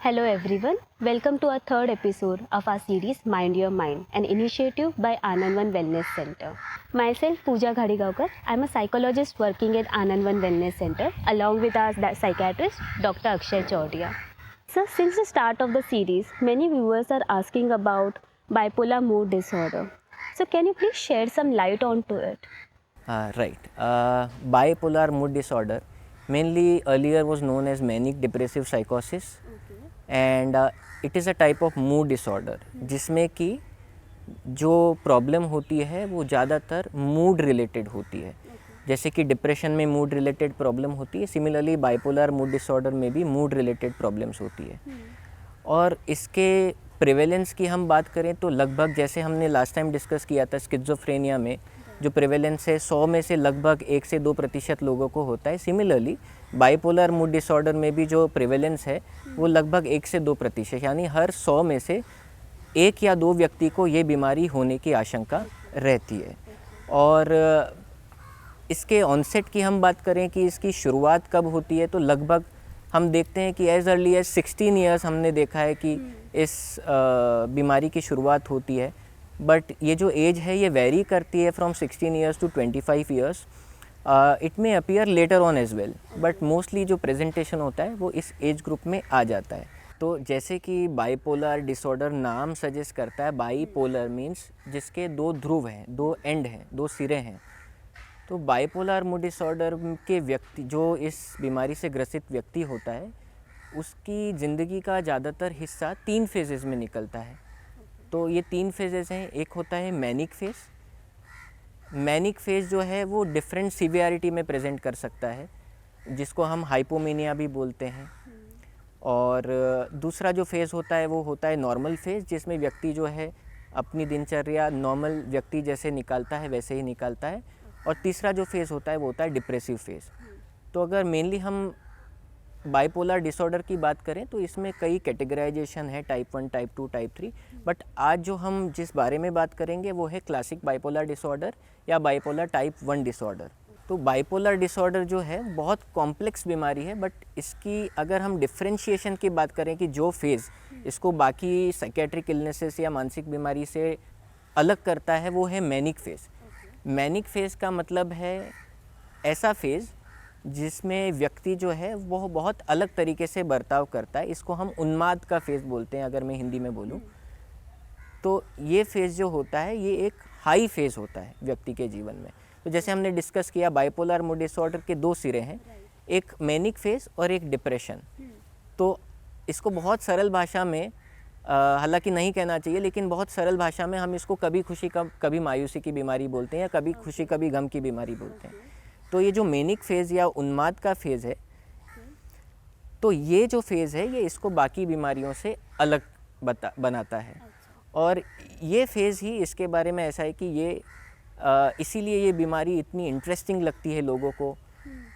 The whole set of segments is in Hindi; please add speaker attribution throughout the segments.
Speaker 1: Hello everyone, welcome to our third episode of our series Mind Your Mind, an initiative by Anandvan Wellness Center. Myself Pooja Ghadigaonkar, I am a psychologist working at Anandvan Wellness Center along with our psychiatrist Dr. Akshay Chaudiya. So since the start of the series, many viewers are asking about bipolar mood disorder. So can you please shed some light onto it?
Speaker 2: Right. Bipolar mood disorder mainly earlier was known as manic depressive psychosis and it is a type of mood disorder जिसमें कि जो प्रॉब्लम होती है वो ज़्यादातर मूड रिलेटेड होती है. जैसे कि डिप्रेशन में मूड रिलेटेड प्रॉब्लम होती है, सिमिलरली बाइपोलर मूड डिसऑर्डर में भी मूड रिलेटेड प्रॉब्लम्स होती है. और इसके प्रिवेलेंस की हम बात करें तो लगभग जैसे हमने लास्ट टाइम डिस्कस किया था स्किज़ोफ्रेनिया में जो प्रिवेलेंस है 100 में से लगभग 1 से 2% लोगों को होता है. सिमिलरली बाइपोलर मूड डिसऑर्डर में भी जो प्रिवेलेंस है वो लगभग 1 से 2%, यानी हर 100 में से 1 या 2 व्यक्ति को ये बीमारी होने की आशंका रहती है. और इसके ऑनसेट की हम बात करें कि इसकी शुरुआत कब होती है तो लगभग हम देखते हैं कि एज अर्ली एज 16 ईयर्स हमने देखा है कि इस बीमारी की शुरुआत होती है. बट ये जो एज है ये वेरी करती है from 16 years to 25 years. It may appear later on as well, but mostly जो प्रेजेंटेशन होता है वो इस एज ग्रुप में आ जाता है. तो जैसे कि बाइपोलर डिसऑर्डर नाम सजेस्ट करता है, बाइपोलर मीन्स जिसके 2 ध्रुव हैं, 2 एंड हैं, 2 सिरे हैं. तो बाइपोलर मूड डिसऑर्डर के व्यक्ति जो इस बीमारी से ग्रसित व्यक्ति होता है उसकी ज़िंदगी का ज़्यादातर हिस्सा 3 फेजेज़ में निकलता है. तो ये 3 फेजेज़ हैं. एक होता है मैनिक फेज़. मैनिक फेज़ जो है वो डिफरेंट सीवियरिटी में प्रेजेंट कर सकता है, जिसको हम हाइपोमेनिया भी बोलते हैं. और दूसरा जो फेज़ होता है वो होता है नॉर्मल फेज़, जिसमें व्यक्ति जो है अपनी दिनचर्या नॉर्मल व्यक्ति जैसे निकालता है वैसे ही निकालता है. और तीसरा जो फेज़ होता है वो होता है डिप्रेसिव फेज़. तो अगर मेनली हम बाइपोलर डिसऑर्डर की बात करें तो इसमें कई कैटेगराइजेशन है, टाइप 1, टाइप 2, टाइप 3. बट आज जो हम जिस बारे में बात करेंगे वो है क्लासिक बाइपोलर डिसऑर्डर या बाइपोलर टाइप 1 डिसऑर्डर. तो बाइपोलर डिसऑर्डर जो है बहुत कॉम्प्लेक्स बीमारी है, बट इसकी अगर हम डिफ्रेंशिएशन की बात करें कि जो फेज़ इसको बाकी साइकेट्रिक इलनेसेस या मानसिक बीमारी से अलग करता है वो है मैनिक फेज़. मैनिक फेज़ का मतलब है ऐसा फेज़ जिसमें व्यक्ति जो है वो बहुत अलग तरीके से बर्ताव करता है. इसको हम उन्माद का फेज़ बोलते हैं अगर मैं हिंदी में बोलूं. तो ये फेज़ जो होता है ये एक हाई फेज़ होता है व्यक्ति के जीवन में. तो जैसे हमने डिस्कस किया बाइपोलर मूड डिसऑर्डर के 2 सिरे हैं, एक मैनिक फेज़ और एक डिप्रेशन. तो इसको बहुत सरल भाषा में हालांकि नहीं कहना चाहिए, लेकिन बहुत सरल भाषा में हम इसको कभी खुशी कभी मायूसी की बीमारी बोलते हैं या कभी खुशी कभी गम की बीमारी बोलते हैं. तो ये जो मैनिक फेज़ या उन्माद का फेज़ है, तो ये जो फेज़ है ये इसको बाकी बीमारियों से अलग बनाता है. और ये फेज़ ही इसके बारे में ऐसा है कि ये इसीलिए ये बीमारी इतनी इंटरेस्टिंग लगती है लोगों को.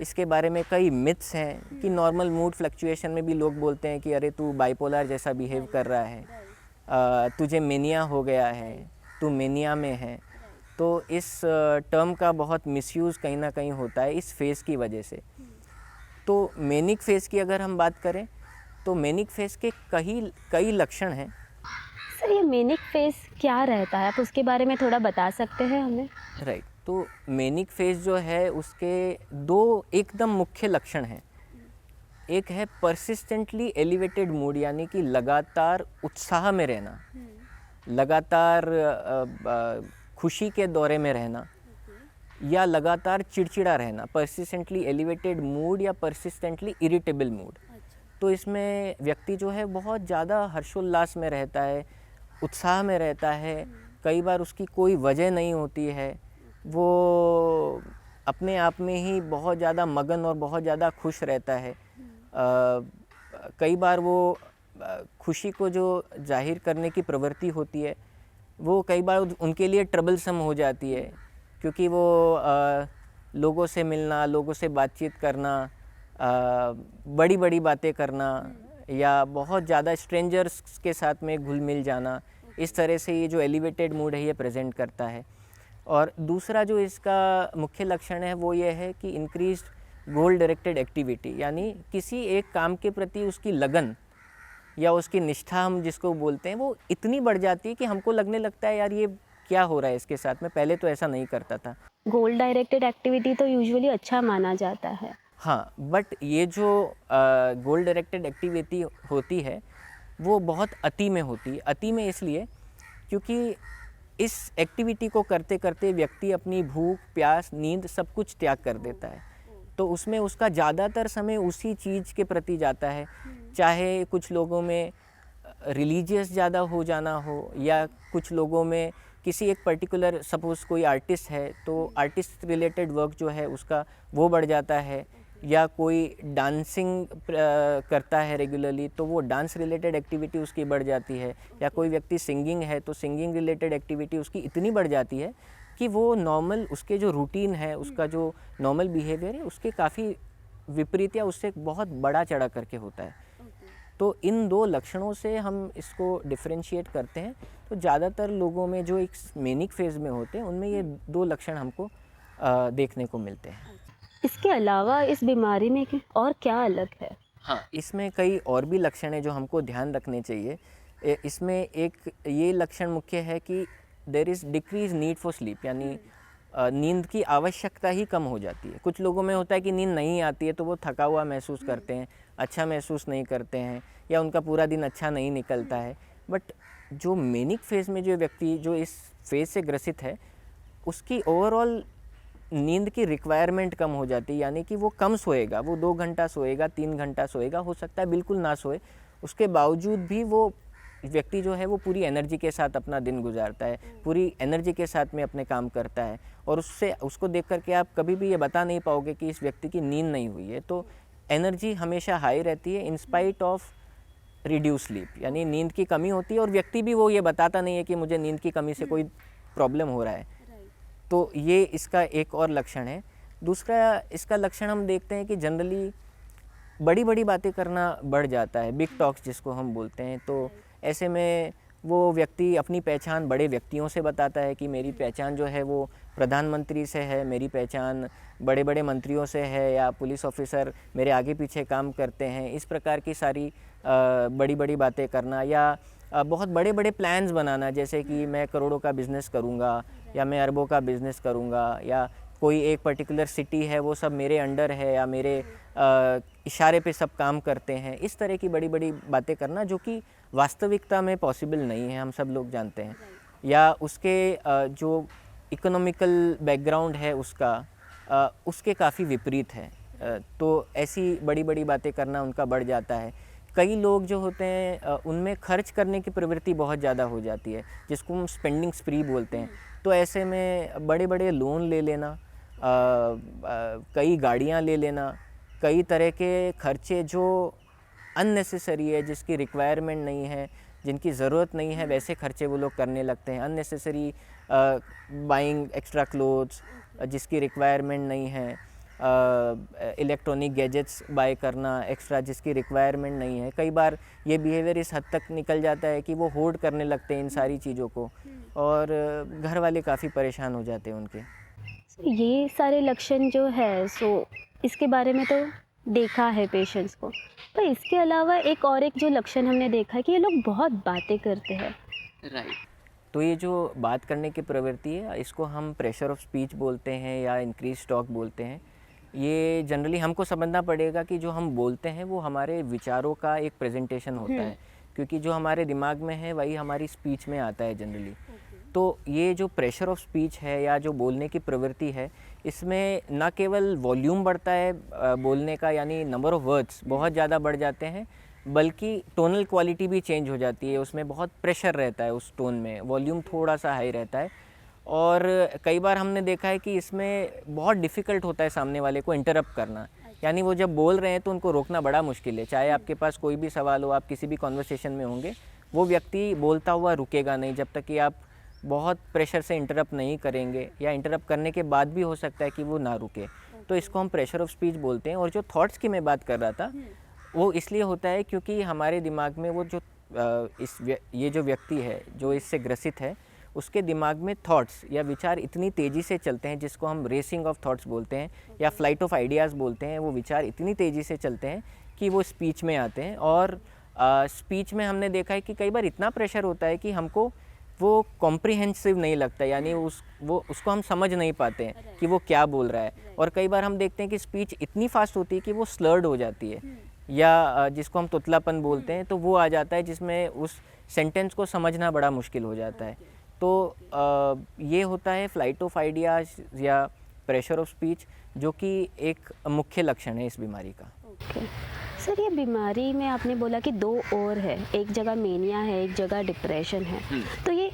Speaker 2: इसके बारे में कई मिथ्स हैं कि नॉर्मल मूड फ्लक्चुएशन में भी लोग बोलते हैं कि अरे तू बाइपोलर जैसा बिहेव कर रहा है, तुझे मेनिया हो गया है, तू मेनिया में है. तो इस टर्म का बहुत मिसयूज़ कहीं ना कहीं होता है इस फेज़ की वजह से. तो मैनिक फेज़ की अगर हम बात करें तो मैनिक फेज़ के कई लक्षण हैं.
Speaker 1: सर ये मैनिक फेज़ क्या रहता है, आप उसके बारे में थोड़ा बता सकते हैं हमें?
Speaker 2: राइट. तो मैनिक फेज़ जो है उसके 2 एकदम मुख्य लक्षण हैं. एक है परसिस्टेंटली एलिवेटेड मूड, यानी कि लगातार उत्साह में रहना, लगातार खुशी के दौरे में रहना या लगातार चिड़चिड़ा रहना. परसिस्टेंटली एलिवेटेड मूड या परसिस्टेंटली इरिटेबल मूड. तो इसमें व्यक्ति जो है बहुत ज़्यादा हर्षोल्लास में रहता है, उत्साह में रहता है. कई बार उसकी कोई वजह नहीं होती है, वो अपने आप में ही बहुत ज़्यादा मगन और बहुत ज़्यादा खुश रहता है. कई बार वो खुशी को जो जाहिर करने की प्रवृत्ति होती है वो कई बार उनके लिए ट्रबलसम हो जाती है, क्योंकि वो लोगों से मिलना, लोगों से बातचीत करना, बड़ी बड़ी बातें करना या बहुत ज़्यादा स्ट्रेंजर्स के साथ में घुल मिल जाना, इस तरह से ये जो एलिवेटेड मूड है ये प्रेजेंट करता है. और दूसरा जो इसका मुख्य लक्षण है वो ये है कि इंक्रीज्ड गोल डायरेक्टेड एक्टिविटी, यानी किसी एक काम के प्रति उसकी लगन या उसकी निष्ठा हम जिसको बोलते हैं वो इतनी बढ़ जाती है कि हमको लगने लगता है यार ये क्या हो रहा है इसके साथ में, पहले तो ऐसा नहीं करता था।
Speaker 1: गोल डायरेक्टेड एक्टिविटी तो यूजुअली अच्छा माना जाता है।
Speaker 2: हाँ, बट ये जो गोल डायरेक्टेड एक्टिविटी होती है वो बहुत अति में होती है। अति में इसलिए क्योंकि इस एक्टिविटी को करते करते व्यक्ति अपनी भूख, प्यास, नींद सब कुछ त्याग कर देता है। तो उसमें उसका ज़्यादातर समय उसी चीज़ के प्रति जाता है, चाहे कुछ लोगों में रिलीजियस ज़्यादा हो जाना हो, या कुछ लोगों में किसी एक पर्टिकुलर, सपोज़ कोई आर्टिस्ट है तो आर्टिस्ट रिलेटेड वर्क जो है उसका वो बढ़ जाता है, या कोई डांसिंग करता है रेगुलरली तो वो डांस रिलेटेड एक्टिविटी उसकी बढ़ जाती है, या कोई व्यक्ति सिंगिंग है तो सिंगिंग रिलेटेड एक्टिविटी उसकी इतनी बढ़ जाती है कि वो नॉर्मल उसके जो रूटीन है, उसका जो नॉर्मल बिहेवियर है उसके काफ़ी विपरीत या उससे बहुत बड़ा चढ़ा करके होता है। तो इन दो लक्षणों से हम इसको डिफरेंशिएट करते हैं। तो ज़्यादातर लोगों में जो एक मेनिक फेज़ में होते हैं उनमें ये दो लक्षण हमको देखने को मिलते हैं।
Speaker 1: इसके अलावा इस बीमारी में और क्या अलग है?
Speaker 2: हाँ, इसमें कई और भी लक्षण हैं जो हमको ध्यान रखने चाहिए। इसमें एक ये लक्षण मुख्य है कि there is decrease need for sleep, यानी नींद की आवश्यकता ही कम हो जाती है। कुछ लोगों में होता है कि नींद नहीं आती है तो वो थका हुआ महसूस करते हैं, अच्छा महसूस नहीं करते हैं, या उनका पूरा दिन अच्छा नहीं निकलता है। बट जो मेनिक फेज़ में जो व्यक्ति जो इस फेज़ से ग्रसित है उसकी ओवरऑल नींद की रिक्वायरमेंट कम हो जाती है, यानी कि वो कम सोएगा, वो 2 घंटा सोएगा, 3 घंटा सोएगा, हो सकता है बिल्कुल ना सोए, उसके बावजूद भी वो व्यक्ति जो है वो पूरी एनर्जी के साथ अपना दिन गुजारता है, पूरी एनर्जी के साथ में अपने काम करता है, और उसको देख करके आप कभी भी ये बता नहीं पाओगे कि इस व्यक्ति की नींद नहीं हुई है। तो एनर्जी हमेशा हाई रहती है in spite of reduce sleep, यानी नींद की कमी होती है और व्यक्ति भी वो ये बताता नहीं है कि मुझे नींद की कमी से कोई प्रॉब्लम हो रहा है। तो ये इसका एक और लक्षण है। दूसरा इसका लक्षण हम देखते हैं कि जनरली बड़ी बड़ी बातें करना बढ़ जाता है, बिग टॉक्स जिसको हम बोलते हैं। तो ऐसे में वो व्यक्ति अपनी पहचान बड़े व्यक्तियों से बताता है कि मेरी पहचान जो है वो प्रधानमंत्री से है, मेरी पहचान बड़े बड़े मंत्रियों से है, या पुलिस ऑफिसर मेरे आगे पीछे काम करते हैं। इस प्रकार की सारी बड़ी बड़ी बातें करना, या बहुत बड़े बड़े प्लान्स बनाना, जैसे कि मैं करोड़ों का बिज़नेस करूँगा, या मैं अरबों का बिज़नेस करूँगा, या कोई एक पर्टिकुलर सिटी है वो सब मेरे अंडर है, या मेरे इशारे पे सब काम करते हैं। इस तरह की बड़ी बड़ी बातें करना जो कि वास्तविकता में पॉसिबल नहीं है, हम सब लोग जानते हैं। या उसके जो इकोनॉमिकल बैकग्राउंड है उसके काफ़ी विपरीत है। तो ऐसी बड़ी बड़ी बातें करना उनका बढ़ जाता है। कई लोग जो होते हैं उनमें खर्च करने की प्रवृत्ति बहुत ज़्यादा हो जाती है, जिसको हम स्पेंडिंग स्प्री बोलते हैं। तो ऐसे में बड़े बड़े लोन ले लेना, कई गाड़ियाँ ले लेना, कई तरह के खर्चे जो अननेसेसरी है, जिसकी रिक्वायरमेंट नहीं है, जिनकी ज़रूरत नहीं है, वैसे खर्चे वो लोग करने लगते हैं। अननेसेसरी बाइंग एक्स्ट्रा क्लोथ्स जिसकी रिक्वायरमेंट नहीं है, इलेक्ट्रॉनिक गैजेट्स बाय करना एक्स्ट्रा जिसकी रिक्वायरमेंट नहीं है। कई बार ये बिहेवियर इस हद तक निकल जाता है कि वो होर्ड करने लगते हैं इन सारी चीज़ों को, और घर वाले काफ़ी परेशान हो जाते हैं उनके।
Speaker 1: ये सारे लक्षण जो है इसके बारे में तो देखा है पेशेंट्स को, पर इसके अलावा एक जो लक्षण हमने देखा है कि ये लोग बहुत बातें करते हैं।
Speaker 2: राइट। तो ये जो बात करने की प्रवृत्ति है इसको हम प्रेशर ऑफ स्पीच बोलते हैं या इंक्रीज टॉक बोलते हैं। ये जनरली हमको समझना पड़ेगा कि जो हम बोलते हैं वो हमारे विचारों का एक प्रेजेंटेशन होता है, क्योंकि जो हमारे दिमाग में है वही हमारी स्पीच में आता है जनरली। तो ये जो प्रेशर ऑफ स्पीच है या जो बोलने की प्रवृत्ति है, इसमें ना केवल वॉल्यूम बढ़ता है बोलने का, यानी नंबर ऑफ़ वर्ड्स बहुत ज़्यादा बढ़ जाते हैं, बल्कि टोनल क्वालिटी भी चेंज हो जाती है। उसमें बहुत प्रेशर रहता है, उस टोन में वॉल्यूम थोड़ा सा हाई रहता है। और कई बार हमने देखा है कि इसमें बहुत डिफ़िकल्ट होता है सामने वाले को इंटरप्ट करना, यानी वो जब बोल रहे हैं तो उनको रोकना बड़ा मुश्किल है। चाहे आपके पास कोई भी सवाल हो, आप किसी भी कॉन्वर्सेशन में होंगे, वो व्यक्ति बोलता हुआ रुकेगा नहीं जब तक कि आप बहुत प्रेशर से इंटरप्ट नहीं करेंगे, या इंटरप्ट करने के बाद भी हो सकता है कि वो ना रुके। तो इसको हम प्रेशर ऑफ स्पीच बोलते हैं। और जो थॉट्स की मैं बात कर रहा था वो इसलिए होता है क्योंकि हमारे दिमाग में वो जो ये जो व्यक्ति है जो इससे ग्रसित है, उसके दिमाग में थॉट्स या विचार इतनी तेज़ी से चलते हैं, जिसको हम रेसिंग ऑफ थॉट्स बोलते हैं या फ्लाइट ऑफ आइडियाज़ बोलते हैं। वो विचार इतनी तेज़ी से चलते हैं कि वो स्पीच में आते हैं, और स्पीच में हमने देखा है कि कई बार इतना प्रेशर होता है कि हमको वो कॉम्प्रिहेंसिव नहीं लगता, यानी उसको हम समझ नहीं पाते हैं कि वो क्या बोल रहा है। और कई बार हम देखते हैं कि स्पीच इतनी फास्ट होती है कि वो स्लर्ड हो जाती है, या जिसको हम तुतलापन बोलते हैं, तो वो आ जाता है जिसमें उस सेंटेंस को समझना बड़ा मुश्किल हो जाता है। तो ये होता है फ्लाइट ऑफ आइडियाज़ या प्रेशर ऑफ स्पीच, जो कि एक मुख्य लक्षण है इस बीमारी का।
Speaker 1: ओके सर, ये बीमारी में आपने बोला कि दो और है, एक जगह मेनिया है, एक जगह डिप्रेशन है, तो ये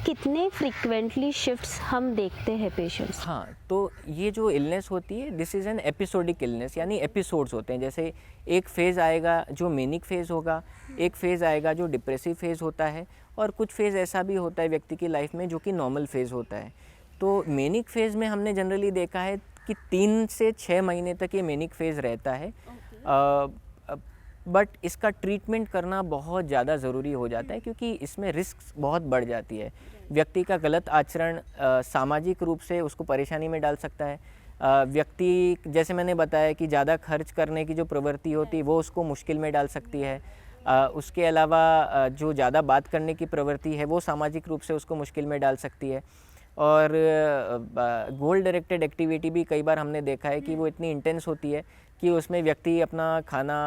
Speaker 1: कितने फ्रीक्वेंटली शिफ्ट्स हम देखते हैं पेशेंट्स?
Speaker 2: हाँ, तो ये जो इलनेस होती है, this is an episodic illness, यानी एपिसोड्स होते हैं। जैसे एक फेज़ आएगा जो मेनिक फेज़ होगा, एक फेज़ आएगा जो डिप्रेसिव फेज़ होता है, और कुछ फेज़ ऐसा भी होता है व्यक्ति की लाइफ में जो कि नॉर्मल फेज़ होता है। तो मेनिक फेज़ में हमने जनरली देखा है कि 3 से 6 महीने तक ये मेनिक फेज़ रहता है। बट इसका ट्रीटमेंट करना बहुत ज़्यादा ज़रूरी हो जाता है, क्योंकि इसमें रिस्क बहुत बढ़ जाती है। व्यक्ति का गलत आचरण सामाजिक रूप से उसको परेशानी में डाल सकता है। व्यक्ति, जैसे मैंने बताया कि ज़्यादा खर्च करने की जो प्रवृत्ति होती है वो उसको मुश्किल में डाल सकती है। उसके अलावा जो ज़्यादा बात करने की प्रवृत्ति है वो सामाजिक रूप से उसको मुश्किल में डाल सकती है। और गोल डायरेक्टेड एक्टिविटी भी कई बार हमने देखा है कि वो इतनी इंटेंस होती है कि उसमें व्यक्ति अपना खाना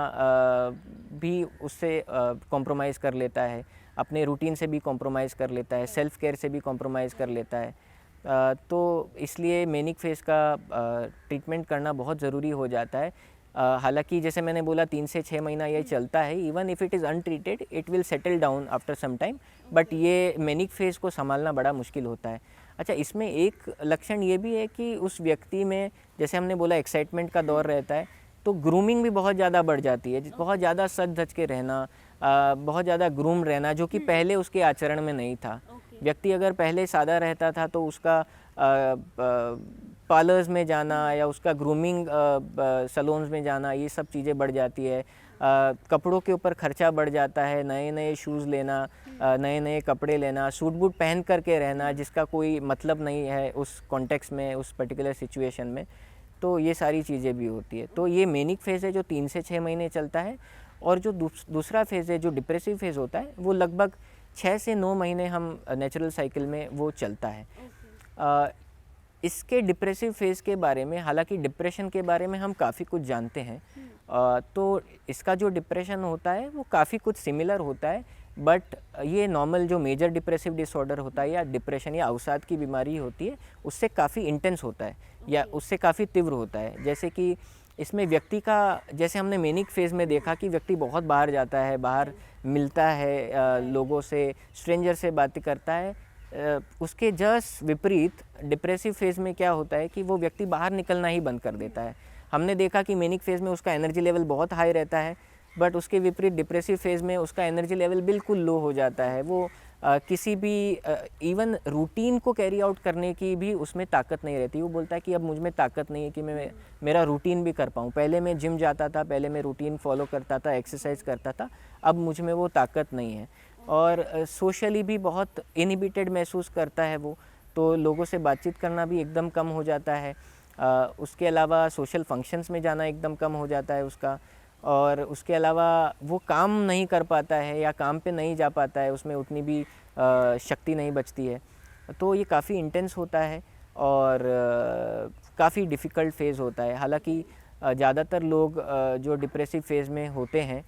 Speaker 2: भी उससे कॉम्प्रोमाइज़ कर लेता है, अपने रूटीन से भी कॉम्प्रोमाइज़ कर लेता है, सेल्फ केयर से भी कॉम्प्रोमाइज़ कर लेता है। तो इसलिए मेनिक फेज़ का ट्रीटमेंट करना बहुत ज़रूरी हो जाता है। हालांकि जैसे मैंने बोला 3 से 6 महीना ये चलता है, even if it is untreated it will settle down after some time, but ये मेनिक फेज़ को संभालना बड़ा मुश्किल होता है। अच्छा, इसमें एक लक्षण ये भी है कि उस व्यक्ति में, जैसे हमने बोला एक्साइटमेंट का दौर रहता है, तो ग्रूमिंग भी बहुत ज़्यादा बढ़ जाती है। बहुत ज़्यादा सज धज के रहना, बहुत ज़्यादा ग्रूम रहना, जो कि पहले उसके आचरण में नहीं था। व्यक्ति अगर पहले सादा रहता था तो उसका पार्लर्स में जाना या उसका ग्रूमिंग सैलून्स में जाना, ये सब चीज़ें बढ़ जाती है। कपड़ों के ऊपर खर्चा बढ़ जाता है, नए नए शूज़ लेना, नए नए कपड़े लेना, सूट बूट पहन करके रहना जिसका कोई मतलब नहीं है उस कॉन्टेक्स्ट में, उस पर्टिकुलर सिचुएशन में। तो ये सारी चीज़ें भी होती है। तो ये मेनिक फेज़ है जो 3 से 6 महीने चलता है, और जो दूसरा फेज़ है जो डिप्रेसिव फेज़ होता है वो लगभग 6 से 9 महीने हम नेचुरल साइकिल में वो चलता है। इसके डिप्रेसिव फेज़ के बारे में, हालांकि डिप्रेशन के बारे में हम काफ़ी कुछ जानते हैं, तो इसका जो डिप्रेशन होता है वो काफ़ी कुछ सिमिलर होता है, बट ये नॉर्मल जो मेजर डिप्रेसिव डिसऑर्डर होता है या डिप्रेशन या अवसाद की बीमारी होती है उससे काफ़ी इंटेंस होता है या उससे काफ़ी तीव्र होता है। जैसे कि इसमें व्यक्ति का, जैसे हमने मेनिक फेज़ में देखा कि व्यक्ति बहुत बाहर जाता है, बाहर मिलता है लोगों से, स्ट्रेंजर से बातें करता है। उसके जस्ट विपरीत डिप्रेसिव फेज़ में क्या होता है कि वो व्यक्ति बाहर निकलना ही बंद कर देता है। हमने देखा कि मेनिक फेज़ में उसका एनर्जी लेवल बहुत हाई रहता है, बट उसके विपरीत डिप्रेसिव फेज़ में उसका एनर्जी लेवल बिल्कुल लो हो जाता है। वो किसी भी इवन रूटीन को कैरी आउट करने की भी उसमें ताकत नहीं रहती। वो बोलता है कि अब मुझ में ताकत नहीं है कि मैं मेरा रूटीन भी कर पाऊँ। पहले मैं जिम जाता था, पहले मैं रूटीन फॉलो करता था, एक्सरसाइज करता था, अब मुझ में वो ताकत नहीं है। और सोशली भी बहुत इनहिबिटेड महसूस करता है वो, तो लोगों से बातचीत करना भी एकदम कम हो जाता है। उसके अलावा सोशल फंक्शंस में जाना एकदम कम हो जाता है उसका, और उसके अलावा वो काम नहीं कर पाता है या काम पे नहीं जा पाता है, उसमें उतनी भी शक्ति नहीं बचती है। तो ये काफ़ी इंटेंस होता है और काफ़ी डिफ़िकल्ट फेज़ होता है। हालांकि ज़्यादातर लोग जो डिप्रेसिव फेज़ में होते हैं,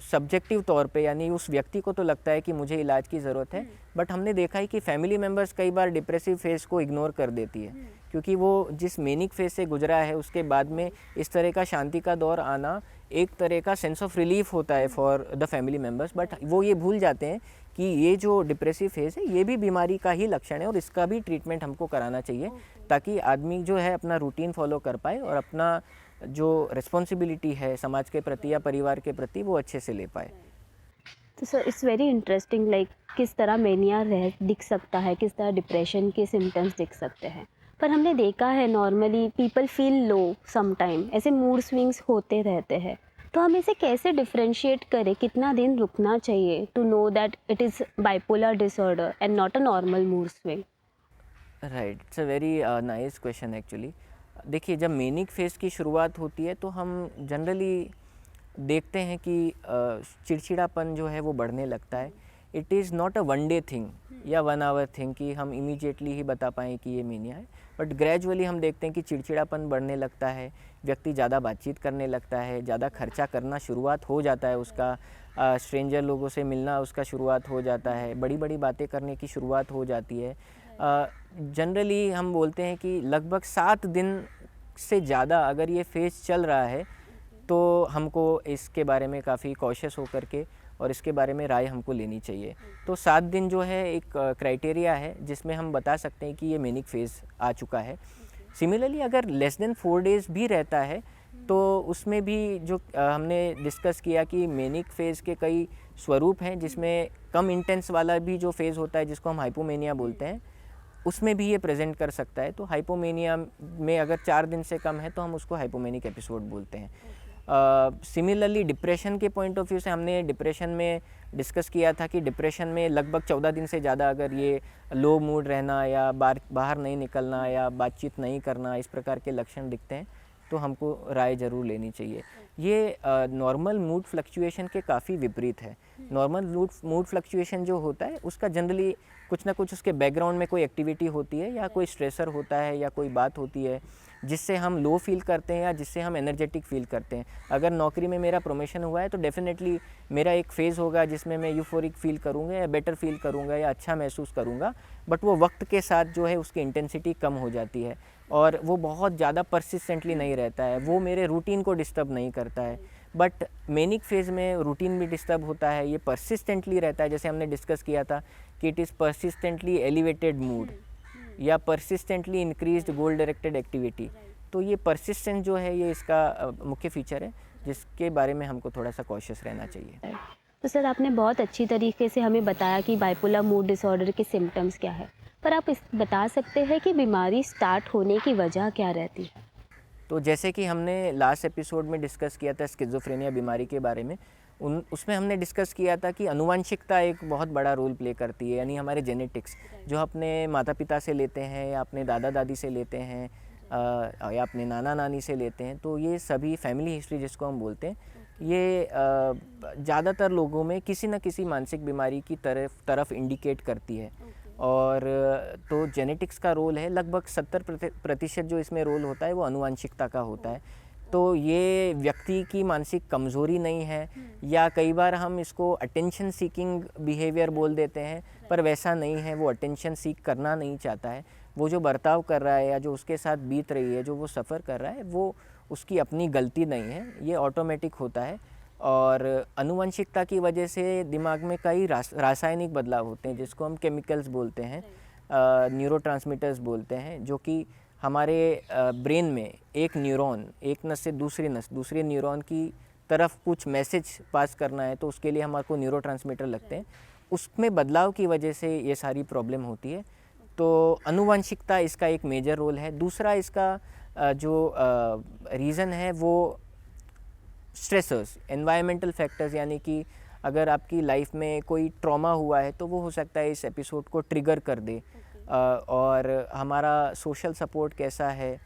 Speaker 2: सब्जेक्टिव तौर पे, यानी उस व्यक्ति को तो लगता है कि मुझे इलाज की ज़रूरत है, बट हमने देखा है कि फैमिली मेम्बर्स कई बार डिप्रेसिव फेज़ को इग्नोर कर देती है, क्योंकि वो जिस मेनिक फेज़ से गुजरा है उसके बाद में इस तरह का शांति का दौर आना एक तरह का सेंस ऑफ रिलीफ होता है for the family members. But वो ये भूल जाते हैं कि ये जो डिप्रेसिव फेज़ है ये भी बीमारी का ही लक्षण है और इसका भी ट्रीटमेंट हमको कराना चाहिए, ताकि आदमी जो है अपना रूटीन फॉलो कर पाए और अपना जो रिस्पॉन्सिबिलिटी है समाज के प्रति या परिवार के प्रति वो अच्छे से ले पाए।
Speaker 1: तो sir it's very interesting, like किस तरह मेनिया दिख सकता है, किस तरह डिप्रेशन के सिम्टम्स दिख सकते हैं। पर हमने देखा है normally people feel low sometime, ऐसे मूड स्विंग्स होते रहते हैं। तो हम इसे कैसे डिफ्रेंशिएट करें, कितना दिन रुकना चाहिए to know that it is bipolar disorder and not a normal mood swing?
Speaker 2: Right, it's a very nice question actually. देखिए, जब मेनिक फेज़ की शुरुआत होती है तो हम जनरली देखते हैं कि चिड़चिड़ापन जो है वो बढ़ने लगता है। It is not a one day thing या 1 आवर थिंग कि हम इमीडिएटली ही बता पाएँ कि ये मेनिया है, बट ग्रेजुअली हम देखते हैं कि चिड़चिड़ापन बढ़ने लगता है, व्यक्ति ज़्यादा बातचीत करने लगता है, ज़्यादा खर्चा करना शुरुआत हो जाता है उसका, स्ट्रेंजर लोगों से मिलना उसका शुरुआत हो जाता है, बड़ी-बड़ी बातें करने की शुरुआत हो जाती है। जनरली हम बोलते हैं कि लगभग 7 दिन से ज़्यादा अगर ये फ़ेज़ चल रहा है, तो हमको इसके बारे में काफ़ी कॉशियस होकर के और इसके बारे में राय हमको लेनी चाहिए। तो 7 दिन जो है एक क्राइटेरिया है जिसमें हम बता सकते हैं कि ये मेनिक फ़ेज़ आ चुका है। सिमिलरली अगर लेस देन 4 डेज़ भी रहता है तो उसमें भी जो हमने डिस्कस किया कि मेनिक फ़ेज़ के कई स्वरूप हैं, जिसमें कम इंटेंस वाला भी जो फ़ेज़ होता है जिसको हम हाइपोमेनिया बोलते हैं, उसमें भी ये प्रेजेंट कर सकता है। तो हाइपोमेनिया में अगर 4 दिन से कम है तो हम उसको हाइपोमेनिक एपिसोड बोलते हैं। सिमिलरली डिप्रेशन के पॉइंट ऑफ व्यू से हमने डिप्रेशन में डिस्कस किया था कि डिप्रेशन में लगभग 14 दिन से ज़्यादा अगर ये लो मूड रहना या बाहर नहीं निकलना या बातचीत नहीं करना, इस प्रकार के लक्षण दिखते हैं, तो हमको राय ज़रूर लेनी चाहिए। ये नॉर्मल मूड फ्लक्चुएशन के काफ़ी विपरीत है। नॉर्मल मूड फ्लक्चुएशन जो होता है उसका जनरली कुछ ना कुछ उसके बैकग्राउंड में कोई एक्टिविटी होती है या कोई स्ट्रेसर होता है या कोई बात होती है जिससे हम लो फील करते हैं या जिससे हम एनर्जेटिक फील करते हैं। अगर नौकरी में मेरा प्रमोशन हुआ है तो डेफिनेटली मेरा एक फ़ेज़ होगा जिसमें मैं यूफोरिक फील करूँगा या बेटर फील करूँगा या अच्छा महसूस करूँगा, बट वो वक्त के साथ जो है उसकी इंटेंसिटी कम हो जाती है और वो बहुत ज़्यादा परसिस्टेंटली नहीं रहता है, वो मेरे रूटीन को डिस्टर्ब नहीं करता है। बट मेनिक फ़ेज़ में रूटीन भी डिस्टर्ब होता है, ये परसिस्टेंटली रहता है, जैसे हमने डिस्कस किया था कि it is persistently elevated mood या persistently increased goal directed activity. तो ये परसिस्टेंस जो है ये इसका मुख्य फीचर है जिसके बारे में हमको थोड़ा सा कॉशियस रहना चाहिए।
Speaker 1: तो सर आपने बहुत अच्छी तरीके से हमें बताया कि बाइपोलर मूड डिसऑर्डर के सिम्टम्स क्या है, पर आप बता सकते हैं कि बीमारी स्टार्ट होने की वजह क्या रहती है?
Speaker 2: तो जैसे कि हमने लास्ट एपिसोड में डिस्कस किया था स्किज़ोफ्रेनिया बीमारी के बारे में, उसमें हमने डिस्कस किया था कि आनुवंशिकता एक बहुत बड़ा रोल प्ले करती है, यानी हमारे जेनेटिक्स जो अपने माता पिता से लेते हैं या अपने दादा दादी से लेते हैं या अपने नाना नानी से लेते हैं, तो ये सभी फैमिली हिस्ट्री जिसको हम बोलते हैं, ये ज़्यादातर लोगों में किसी न किसी मानसिक बीमारी की तरफ इंडिकेट करती है। और तो जेनेटिक्स का रोल है, लगभग 70% जो इसमें रोल होता है वो आनुवंशिकता का होता है। तो ये व्यक्ति की मानसिक कमज़ोरी नहीं है, या कई बार हम इसको अटेंशन सीकिंग बिहेवियर बोल देते हैं, पर वैसा नहीं है, वो अटेंशन सीक करना नहीं चाहता है। वो जो बर्ताव कर रहा है या जो उसके साथ बीत रही है, जो वो सफ़र कर रहा है, वो उसकी अपनी गलती नहीं है, ये ऑटोमेटिक होता है। और आनुवंशिकता की वजह से दिमाग में कई रासायनिक बदलाव होते हैं जिसको हम केमिकल्स बोलते हैं, न्यूरोट्रांसमीटर्स बोलते हैं, जो कि हमारे ब्रेन में एक न्यूरॉन एक नस से दूसरे न्यूरॉन की तरफ कुछ मैसेज पास करना है, तो उसके लिए हमारे को न्यूरोट्रांसमीटर लगते हैं। उसमें बदलाव की वजह से ये सारी प्रॉब्लम होती है। तो आनुवंशिकता इसका एक मेजर रोल है। दूसरा इसका जो रीज़न है वो स्ट्रेसर्स, एनवायरमेंटल फैक्टर्स, यानी कि अगर आपकी लाइफ में कोई ट्रॉमा हुआ है तो वो हो सकता है इस एपिसोड को ट्रिगर कर दे। और हमारा सोशल सपोर्ट कैसा है,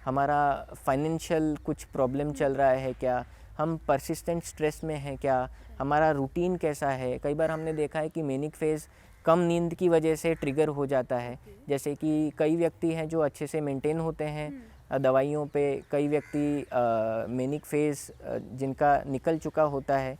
Speaker 2: हमारा फाइनेंशियल कुछ प्रॉब्लम चल रहा है क्या, हम परसिस्टेंट स्ट्रेस में हैं क्या, हमारा रूटीन कैसा है। कई बार हमने देखा है कि मेनिक फ़ेज़ कम नींद की वजह से ट्रिगर हो जाता है, जैसे कि कई व्यक्ति हैं जो अच्छे से मेंटेन होते हैं दवाइयों पे, कई व्यक्ति मेनिक फ़ेज़ जिनका निकल चुका होता है,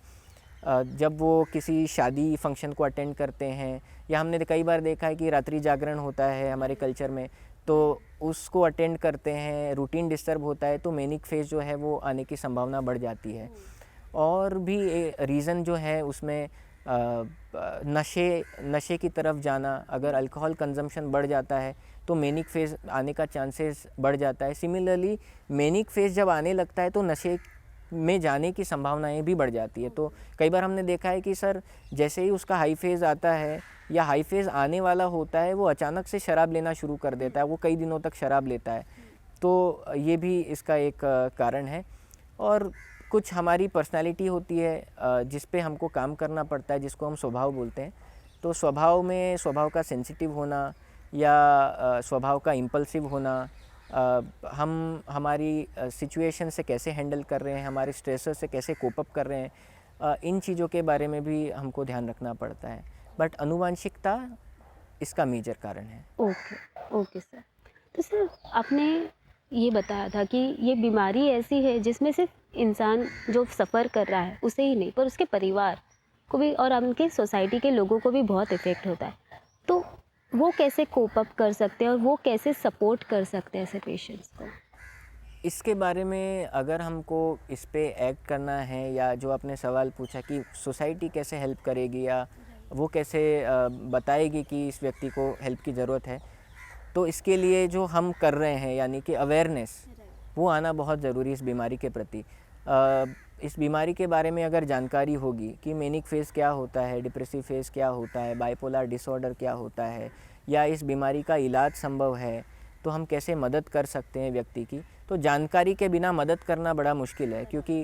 Speaker 2: जब वो किसी शादी फंक्शन को अटेंड करते हैं, या हमने कई बार देखा है कि रात्रि जागरण होता है हमारे कल्चर में, तो उसको अटेंड करते हैं, रूटीन डिस्टर्ब होता है, तो मेनिक फ़ेज़ जो है वो आने की संभावना बढ़ जाती है। और भी रीज़न जो है उसमें नशे की तरफ जाना, अगर अल्कोहल कंजम्पशन बढ़ जाता है तो मेनिक फ़ेज़ आने का चांसेस बढ़ जाता है। सिमिलरली मेनिक फ़ेज़ जब आने लगता है तो नशे में जाने की संभावनाएं भी बढ़ जाती है। तो कई बार हमने देखा है कि सर जैसे ही उसका हाई फ़ेज़ आता है या हाई फ़ेज़ आने वाला होता है, वो अचानक से शराब लेना शुरू कर देता है, वो कई दिनों तक शराब लेता है। तो ये भी इसका एक कारण है। और कुछ हमारी पर्सनालिटी होती है जिस पे हमको काम करना पड़ता है, जिसको हम स्वभाव बोलते हैं। तो स्वभाव का सेंसिटिव होना या स्वभाव का इम्पल्सिव होना हम हमारी सिचुएशन से कैसे हैंडल कर रहे हैं, हमारे स्ट्रेसर से कैसे कोप अप कर रहे हैं, इन चीज़ों के बारे में भी हमको ध्यान रखना पड़ता है। बट आनुवंशिकता इसका मेजर कारण है।
Speaker 1: Okay, okay sir. तो सर आपने ये बताया था कि ये बीमारी ऐसी है जिसमें सिर्फ इंसान जो सफ़र कर रहा है उसे ही नहीं पर उसके परिवार को भी और उनके सोसाइटी के लोगों को भी बहुत इफ़ेक्ट होता है। तो वो कैसे कोप अप कर सकते हैं और वो कैसे सपोर्ट कर सकते हैं ऐसे पेशेंट्स को?
Speaker 2: इसके बारे में अगर हमको इस पे एक्ट करना है, या जो आपने सवाल पूछा कि सोसाइटी कैसे हेल्प करेगी या वो कैसे बताएगी कि इस व्यक्ति को हेल्प की ज़रूरत है, तो इसके लिए जो हम कर रहे हैं यानी कि अवेयरनेस वो आना बहुत ज़रूरी है इस बीमारी के प्रति। इस बीमारी के बारे में अगर जानकारी होगी कि मैनिक फेज़ क्या होता है, डिप्रेसिव फेज़ क्या होता है, बाइपोलर डिसऑर्डर क्या होता है, या इस बीमारी का इलाज संभव है, तो हम कैसे मदद कर सकते हैं व्यक्ति की, तो जानकारी के बिना मदद करना बड़ा मुश्किल है। क्योंकि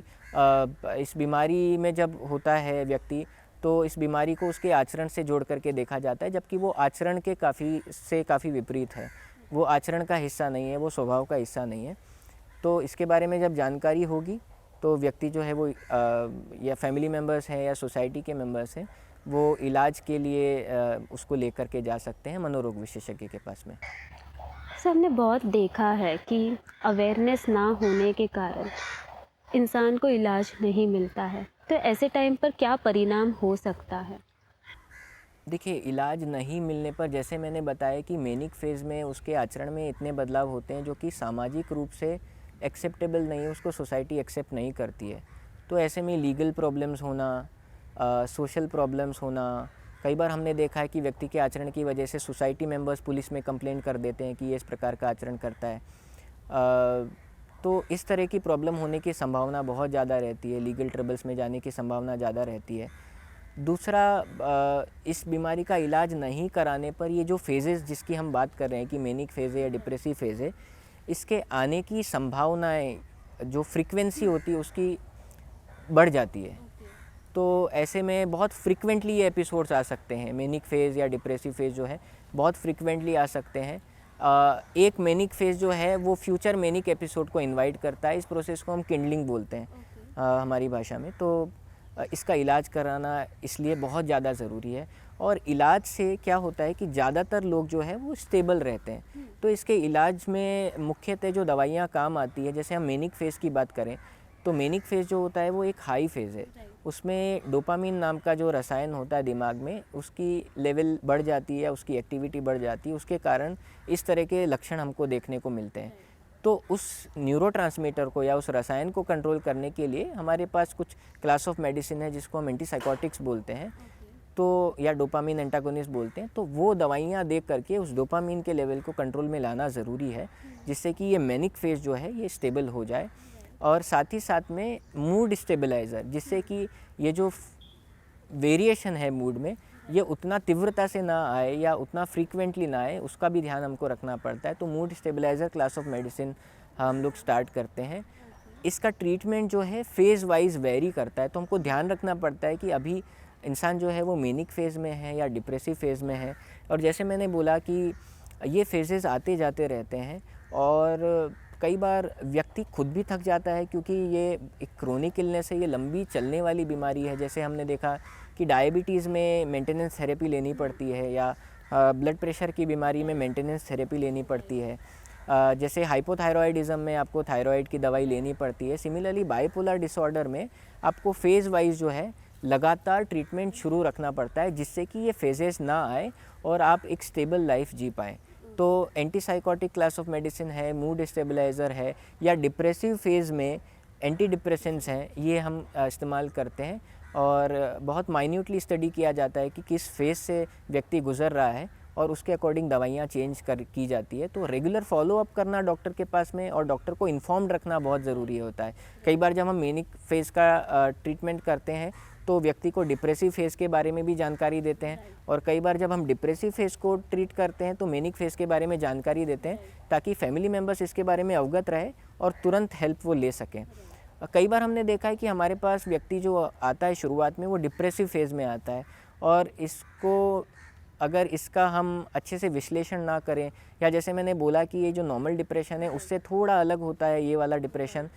Speaker 2: इस बीमारी में जब होता है व्यक्ति, तो इस बीमारी को उसके आचरण से जोड़ करके देखा जाता है, जबकि वो आचरण के काफ़ी विपरीत है। वो आचरण का हिस्सा नहीं है, वो स्वभाव का हिस्सा नहीं है। तो इसके बारे में जब जानकारी होगी तो व्यक्ति जो है वो या फैमिली मेम्बर्स हैं या सोसाइटी के मेम्बर्स हैं, वो इलाज के लिए उसको लेकर के जा सकते हैं मनोरोग विशेषज्ञ के पास में।
Speaker 1: सर हमने बहुत देखा है कि अवेयरनेस ना होने के कारण इंसान को इलाज नहीं मिलता है। तो ऐसे टाइम पर क्या परिणाम हो सकता है?
Speaker 2: देखिए, इलाज नहीं मिलने पर जैसे मैंने बताया कि मैनिक फेज़ में उसके आचरण में इतने बदलाव होते हैं जो कि सामाजिक रूप से एक्सेप्टेबल नहीं है, उसको सोसाइटी एक्सेप्ट नहीं करती है। तो ऐसे में लीगल प्रॉब्लम्स होना, सोशल प्रॉब्लम्स होना, कई बार हमने देखा है कि व्यक्ति के आचरण की वजह से सोसाइटी मेंबर्स पुलिस में कंप्लेंट कर देते हैं कि ये इस प्रकार का आचरण करता है। तो इस तरह की प्रॉब्लम होने की संभावना बहुत ज़्यादा रहती है, लीगल ट्रबल्स में जाने की संभावना ज़्यादा रहती है। दूसरा, इस बीमारी का इलाज नहीं कराने पर ये जो फेजेज़ जिसकी हम बात कर रहे हैं कि मैनिक फेज़ है या डिप्रेसिव फेज़ है, इसके आने की संभावनाएं, जो फ्रीक्वेंसी होती है उसकी बढ़ जाती है। तो ऐसे में बहुत फ्रीक्वेंटली ये एपिसोड्स आ सकते हैं। मैनिक फेज़ या डिप्रेसिव फेज़ जो है बहुत फ्रीक्वेंटली आ सकते हैं। एक मैनिक फेज़ जो है वो फ्यूचर मैनिक एपिसोड को इनवाइट करता है। इस प्रोसेस को हम किंडलिंग बोलते हैं हमारी भाषा में। तो इसका इलाज कराना इसलिए बहुत ज़्यादा ज़रूरी है। और इलाज से क्या होता है कि ज़्यादातर लोग जो है वो स्टेबल रहते हैं। तो इसके इलाज में मुख्यतः जो दवाइयाँ काम आती है, जैसे हम मैनिक फेज़ की बात करें तो मैनिक फेज़ जो होता है वो एक हाई फेज़ है। उसमें डोपामिन नाम का जो रसायन होता है दिमाग में, उसकी लेवल बढ़ जाती है, उसकी एक्टिविटी बढ़ जाती है, उसके कारण इस तरह के लक्षण हमको देखने को मिलते हैं। तो उस न्यूरोट्रांसमीटर को या उस रसायन को कंट्रोल करने के लिए हमारे पास कुछ क्लास ऑफ मेडिसिन है जिसको हम एंटीसाइकोटिक्स बोलते हैं, तो या डोपामिन एंटागोनिस्ट बोलते हैं। तो वो दवाइयाँ दे करके उस डोपामिन के लेवल को कंट्रोल में लाना ज़रूरी है, जिससे कि ये मैनिक फेज़ जो है ये स्टेबल हो जाए। और साथ ही साथ में मूड स्टेबलाइज़र, जिससे कि ये जो वेरिएशन है मूड में, ये उतना तीव्रता से ना आए या उतना फ्रीक्वेंटली ना आए, उसका भी ध्यान हमको रखना पड़ता है। तो mood stabiliser class of medicine हम लोग स्टार्ट करते हैं। इसका ट्रीटमेंट जो है फेज़ वाइज वेरी करता है, तो हमको ध्यान रखना पड़ता है कि अभी इंसान जो है वो मैनिक फेज़ में है या डिप्रेसिव फेज़ में है। और जैसे मैंने बोला कि ये फेजेज़ आते जाते रहते हैं, और कई बार व्यक्ति खुद भी थक जाता है, क्योंकि ये एक क्रोनिक इलनेस है, ये लंबी चलने वाली बीमारी है। जैसे हमने देखा कि डायबिटीज़ में मेंटेनेंस थेरेपी लेनी पड़ती है, या ब्लड प्रेशर की बीमारी में मेंटेनेंस थेरेपी लेनी पड़ती है। जैसे हाइपोथायरॉयडिज़म में आपको थायराइड की दवाई लेनी पड़ती है। सिमिलरली बाइपोलर डिसऑर्डर में आपको फेज़ वाइज जो है लगातार ट्रीटमेंट शुरू रखना पड़ता है, जिससे कि ये फेजेस ना आए और आप एक स्टेबल लाइफ जी पाएँ। तो एंटीसाइकोटिक क्लास ऑफ मेडिसिन है, मूड स्टेबलाइज़र है, या डिप्रेसिव फेज़ में एंटी डिप्रेसेंट्स हैं, ये हम इस्तेमाल करते हैं। और बहुत माइन्यूटली स्टडी किया जाता है कि किस फेज़ से व्यक्ति गुज़र रहा है, और उसके अकॉर्डिंग दवाइयाँ चेंज की जाती है। तो रेगुलर फॉलोअप करना डॉक्टर के पास में, और डॉक्टर को इन्फॉर्म्ड रखना बहुत ज़रूरी होता है। कई बार जब हम मैनिक फेज़ का ट्रीटमेंट करते हैं तो व्यक्ति को डिप्रेसिव फेज़ के बारे में भी जानकारी देते हैं, और कई बार जब हम डिप्रेसिव फेज़ को ट्रीट करते हैं तो मैनिक फेज़ के बारे में जानकारी देते हैं, ताकि फैमिली मेम्बर्स इसके बारे में अवगत रहे और तुरंत हेल्प वो ले सकें। कई बार हमने देखा है कि हमारे पास व्यक्ति जो आता है शुरुआत में वो डिप्रेसिव फेज़ में आता है, और इसको अगर इसका हम अच्छे से विश्लेषण ना करें, या जैसे मैंने बोला कि ये जो नॉर्मल डिप्रेशन है उससे थोड़ा अलग होता है ये वाला डिप्रेशन,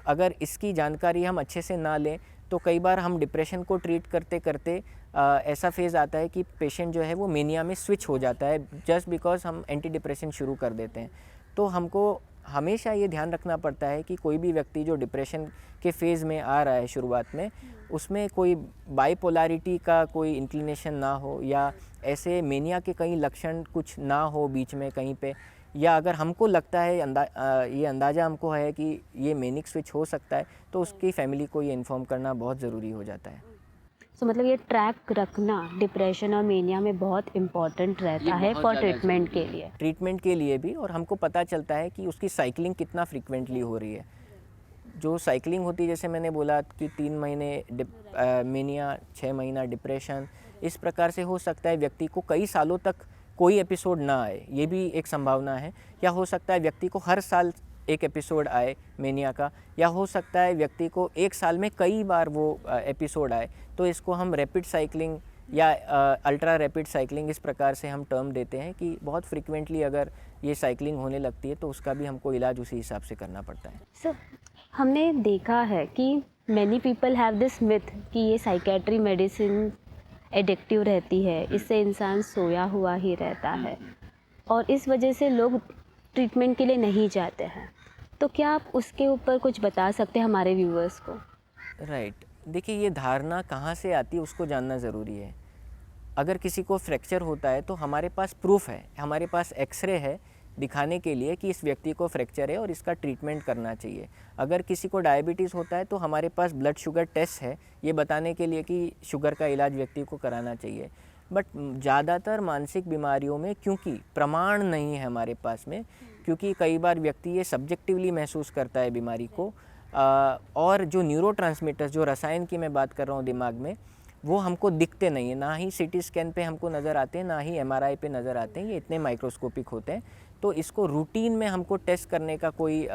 Speaker 2: अगर इसकी जानकारी हम अच्छे से ना लें तो कई बार हम डिप्रेशन को ट्रीट करते करते ऐसा फेज़ आता है कि पेशेंट जो है वो मेनिया में स्विच हो जाता है, जस्ट बिकॉज हम एंटी डिप्रेशन शुरू कर देते हैं। तो हमको हमेशा ये ध्यान रखना पड़ता है कि कोई भी व्यक्ति जो डिप्रेशन के फेज़ में आ रहा है शुरुआत में, उसमें कोई बाइपोलैरिटी का कोई इंक्लिनेशन ना हो, या ऐसे मेनिया के कई लक्षण कुछ ना हो बीच में कहीं पे, या अगर हमको लगता है ये अंदाज़ा हमको है कि ये मेनिक स्विच हो सकता है, तो उसकी फैमिली को ये इन्फॉर्म करना बहुत ज़रूरी हो जाता है।
Speaker 1: सो मतलब ये ट्रैक रखना डिप्रेशन और मेनिया में बहुत इम्पॉर्टेंट रहता है फॉर ट्रीटमेंट के लिए।
Speaker 2: ट्रीटमेंट के लिए भी, और हमको पता चलता है कि उसकी साइकिलिंग कितना फ्रीक्वेंटली हो रही है। जो साइकिलिंग होती है, जैसे मैंने बोला कि 3 महीने मेनिया, 6 महीना डिप्रेशन, इस प्रकार से हो सकता है व्यक्ति को कई सालों तक कोई एपिसोड ना आए, ये भी एक संभावना है। या हो सकता है व्यक्ति को हर साल एक एपिसोड आए मेनिया का, या हो सकता है व्यक्ति को एक साल में कई बार वो एपिसोड आए। तो इसको हम रैपिड साइकिलिंग या अल्ट्रा रैपिड साइकिलिंग, इस प्रकार से हम टर्म देते हैं कि बहुत फ्रीक्वेंटली अगर ये साइकिलिंग होने लगती है तो उसका भी हमको इलाज उसी हिसाब से करना पड़ता है।
Speaker 1: सर, हमने देखा है कि many people have this myth कि ये साइकेट्री मेडिसिन एडिक्टिव रहती है, इससे इंसान सोया हुआ ही रहता है, और इस वजह से लोग ट्रीटमेंट के लिए नहीं जाते हैं। तो क्या आप उसके ऊपर कुछ बता सकते हैं हमारे व्यूअर्स को?
Speaker 2: राइट, देखिए ये धारणा कहाँ से आती है उसको जानना ज़रूरी है। अगर किसी को फ्रैक्चर होता है तो हमारे पास प्रूफ है, हमारे पास एक्सरे है दिखाने के लिए कि इस व्यक्ति को फ्रैक्चर है और इसका ट्रीटमेंट करना चाहिए। अगर किसी को डायबिटीज़ होता है तो हमारे पास ब्लड शुगर टेस्ट है ये बताने के लिए कि शुगर का इलाज व्यक्ति को कराना चाहिए। बट ज़्यादातर मानसिक बीमारियों में क्योंकि प्रमाण नहीं है हमारे पास में, क्योंकि कई बार व्यक्ति ये सब्जेक्टिवली महसूस करता है बीमारी को, और जो न्यूरोट्रांसमीटर्स, जो रसायन की मैं बात कर रहा हूँ दिमाग में, वो हमको दिखते नहीं है, ना ही सीटी स्कैन पे हमको नज़र आते हैं, ना ही एमआरआई पे नज़र आते हैं, ये इतने माइक्रोस्कोपिक होते हैं। तो इसको रूटीन में हमको टेस्ट करने का कोई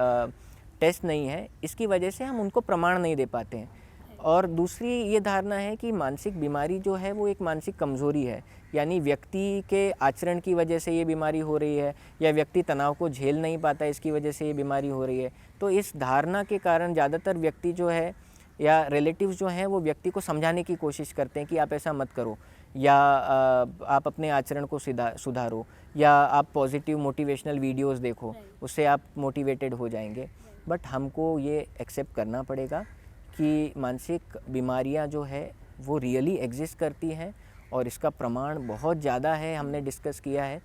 Speaker 2: टेस्ट नहीं है, इसकी वजह से हम उनको प्रमाण नहीं दे पाते हैं। और दूसरी ये धारणा है कि मानसिक बीमारी जो है वो एक मानसिक कमज़ोरी है, यानी व्यक्ति के आचरण की वजह से ये बीमारी हो रही है, या व्यक्ति तनाव को झेल नहीं पाता इसकी वजह से ये बीमारी हो रही है। तो इस धारणा के कारण ज़्यादातर व्यक्ति जो है या रिलेटिव्स जो हैं वो व्यक्ति को समझाने की कोशिश करते हैं कि आप ऐसा मत करो, या आप अपने आचरण को सुधारो, या आप पॉजिटिव मोटिवेशनल वीडियोस देखो, उससे आप मोटिवेटेड हो जाएंगे। बट हमको ये एक्सेप्ट करना पड़ेगा कि मानसिक बीमारियां जो है वो रियली एग्जिस्ट करती हैं, और इसका प्रमाण बहुत ज़्यादा है, हमने डिस्कस किया है।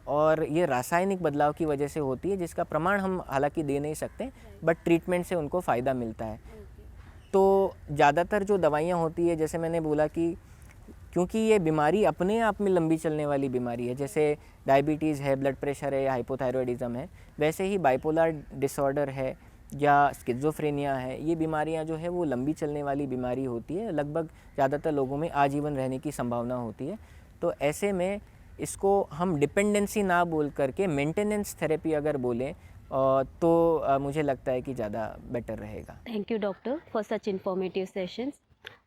Speaker 2: और ये रासायनिक बदलाव की वजह से होती है, जिसका प्रमाण हम हालांकि दे नहीं सकते, बट ट्रीटमेंट से उनको फ़ायदा मिलता है। तो ज़्यादातर जो दवाइयाँ होती है, जैसे मैंने बोला कि क्योंकि ये बीमारी अपने आप में लंबी चलने वाली बीमारी है, जैसे डायबिटीज़ है, ब्लड प्रेशर है, या हाइपोथायरॉयडिज्म है, वैसे ही बाइपोलर डिसऑर्डर है या स्किज़ोफ्रेनिया है, ये बीमारियां जो है वो लंबी चलने वाली बीमारी होती है, लगभग ज़्यादातर लोगों में आजीवन रहने की संभावना होती है। तो ऐसे में इसको हम डिपेंडेंसी ना बोल करके मेंटेनेंस थेरेपी अगर बोलें तो मुझे लगता है कि ज़्यादा बेटर रहेगा।
Speaker 1: Thank you doctor for such informative sessions.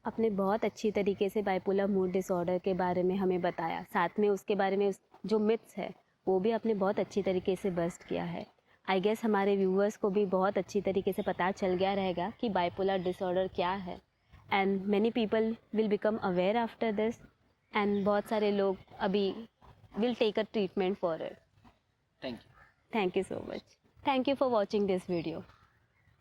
Speaker 1: आपने बहुत अच्छी तरीके से बाइपोलर मूड डिसऑर्डर के बारे में हमें बताया, साथ में उसके बारे में जो मिथ्स है वो भी आपने बहुत अच्छी तरीके से बस्ट किया है। आई गेस हमारे व्यूअर्स को भी बहुत अच्छी तरीके से पता चल गया रहेगा कि बाइपोलर डिसऑर्डर क्या है, and many people will become aware after this, and बहुत सारे लोग अभी will take a treatment for it.
Speaker 2: Thank you.
Speaker 1: Thank you so much. Thank you for watching this video.